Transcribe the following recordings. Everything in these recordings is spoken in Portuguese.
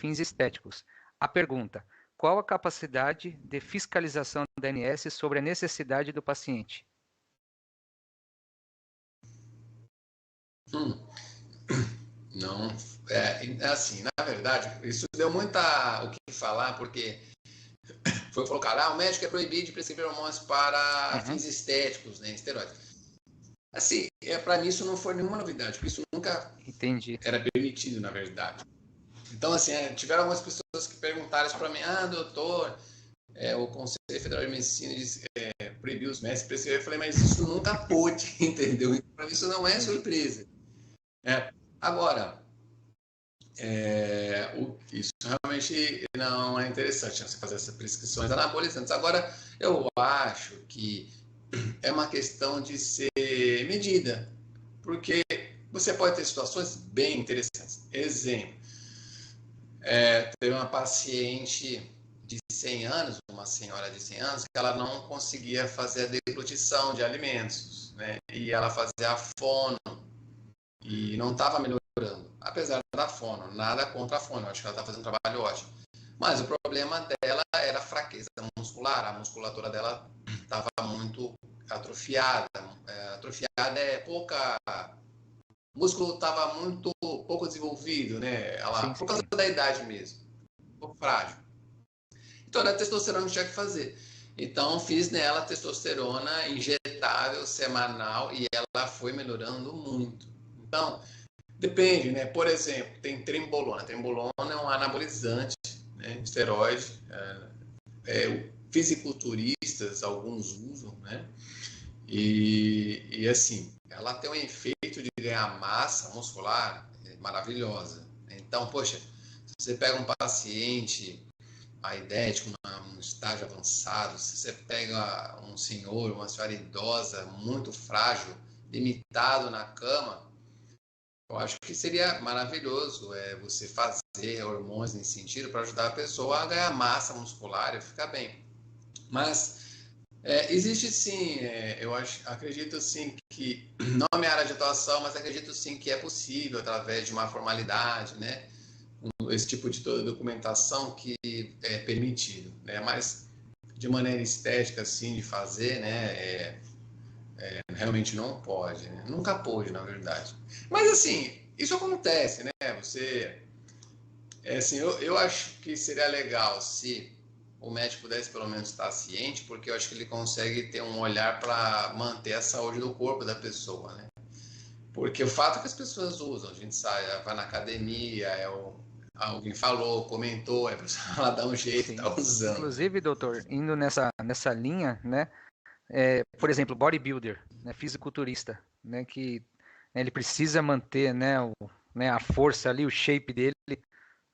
fins estéticos. A pergunta: qual a capacidade de fiscalização da ANS sobre a necessidade do paciente? Não, assim, na verdade, isso deu muita o que falar, porque foi colocado, o médico é proibido de prescrever hormônios para fins estéticos, né, esteroides. Assim, para mim isso não foi nenhuma novidade, porque isso nunca era permitido, na verdade. Então, assim, tiveram algumas pessoas que perguntaram isso para mim, doutor, o Conselho Federal de Medicina proibiu os médicos de prescrever. Eu falei, mas isso nunca pôde, entendeu? Para mim isso não é surpresa. Agora, isso realmente não é interessante, né, você fazer essas prescrições anabolizantes. Agora, eu acho que é uma questão de ser medida, porque você pode ter situações bem interessantes. Exemplo, teve uma paciente de 100 anos, uma senhora de 100 anos, que ela não conseguia fazer a deglutição de alimentos, né? E ela fazia a fono e não estava melhorando, apesar da fono, nada contra a fono, eu acho que ela está fazendo um trabalho ótimo. Mas o problema dela era a fraqueza muscular, a musculatura dela estava muito atrofiada. Atrofiada é pouca... O músculo estava muito pouco desenvolvido, né? Por causa da idade mesmo, um pouco frágil. Então era a testosterona que tinha que fazer. Então fiz nela testosterona injetável semanal e ela foi melhorando muito. Então, depende, né? Por exemplo, tem trembolona. Trembolona é um anabolizante, né? Esteroide. Fisiculturistas, alguns usam, né? E assim, ela tem um efeito de ganhar massa muscular maravilhosa. Então, poxa, se você pega um paciente aidético, um estágio avançado, se você pega um senhor, uma senhora idosa, muito frágil, limitado na cama, eu acho que seria maravilhoso você fazer hormônios nesse sentido para ajudar a pessoa a ganhar massa muscular e ficar bem. Mas existe sim, acredito sim que, não é minha área de atuação, mas acredito sim que é possível, através de uma formalidade, né? Esse tipo de documentação que é permitido, né? Mas de maneira estética, assim, de fazer, né? Realmente não pode, né? Nunca pôde, na verdade. Mas assim, isso acontece, né? Assim, eu acho que seria legal se o médico pudesse pelo menos estar ciente, porque eu acho que ele consegue ter um olhar para manter a saúde do corpo da pessoa, né? Porque o fato é que as pessoas usam, a gente sai, vai na academia, alguém falou, comentou, a pessoa ela dá um jeito, tá usando. Inclusive, doutor, indo nessa linha, né? Por exemplo, bodybuilder, né, fisiculturista, né, que ele precisa manter, né, a força ali, o shape dele,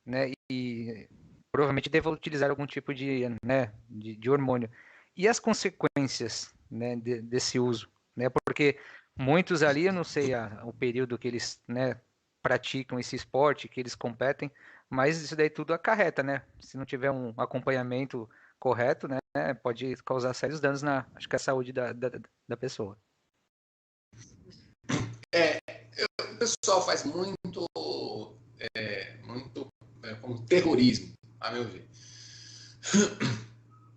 né, e provavelmente deve utilizar algum tipo de, né, de hormônio. E as consequências, né, desse uso, né, porque muitos ali, eu não sei o período que eles, né, praticam esse esporte, que eles competem, mas isso daí tudo acarreta, né? Se não tiver um acompanhamento correto, né, pode causar sérios danos acho que a saúde da pessoa. O pessoal faz muito como terrorismo, a meu ver.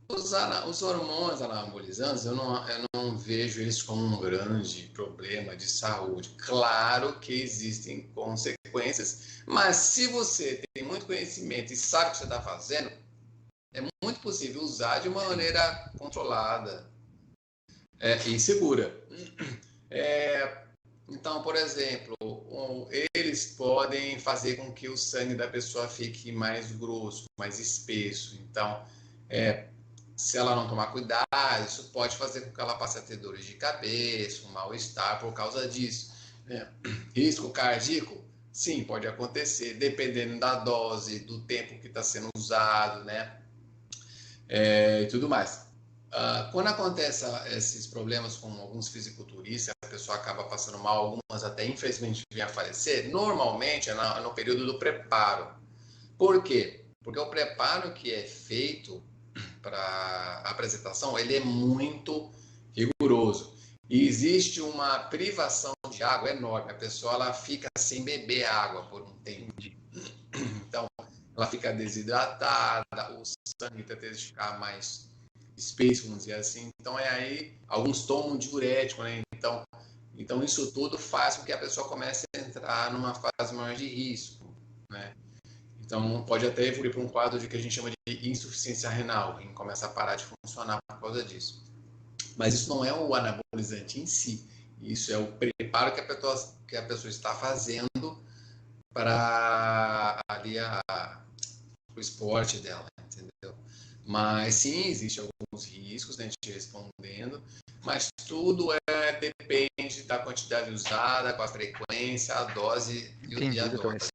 Os hormônios anabolizantes, eu não vejo eles como um grande problema de saúde. Claro que existem consequências, mas se você tem muito conhecimento e sabe o que você está fazendo, é muito possível usar de uma maneira controlada e segura. Então, por exemplo, eles podem fazer com que o sangue da pessoa fique mais grosso, mais espesso. Então, se ela não tomar cuidado, isso pode fazer com que ela passe a ter dores de cabeça, um mal-estar por causa disso. Risco cardíaco? Sim, pode acontecer, dependendo da dose, do tempo que está sendo usado, né? E tudo mais. Quando acontece esses problemas com alguns fisiculturistas, a pessoa acaba passando mal, algumas até infelizmente vêm a falecer, normalmente é no período do preparo. Por quê? Porque o preparo que é feito para a apresentação, ele é muito rigoroso. E existe uma privação de água enorme. A pessoa ela fica sem beber água por um tempo. Então, ela fica desidratada, o sangue tende a ficar mais espesso, vamos dizer assim. Então, aí, alguns tomam diurético, né? Então, isso tudo faz com que a pessoa comece a entrar numa fase maior de risco, né? Então, pode até evoluir para um quadro de que a gente chama de insuficiência renal, e começa a parar de funcionar por causa disso. Mas isso não é o anabolizante em si, isso é o preparo que a pessoa está fazendo para ali o esporte dela, entendeu? Mas sim, existem alguns riscos, né, a gente respondendo, mas tudo depende da quantidade usada, com a frequência, a dose Entendi, e a doutor. dose.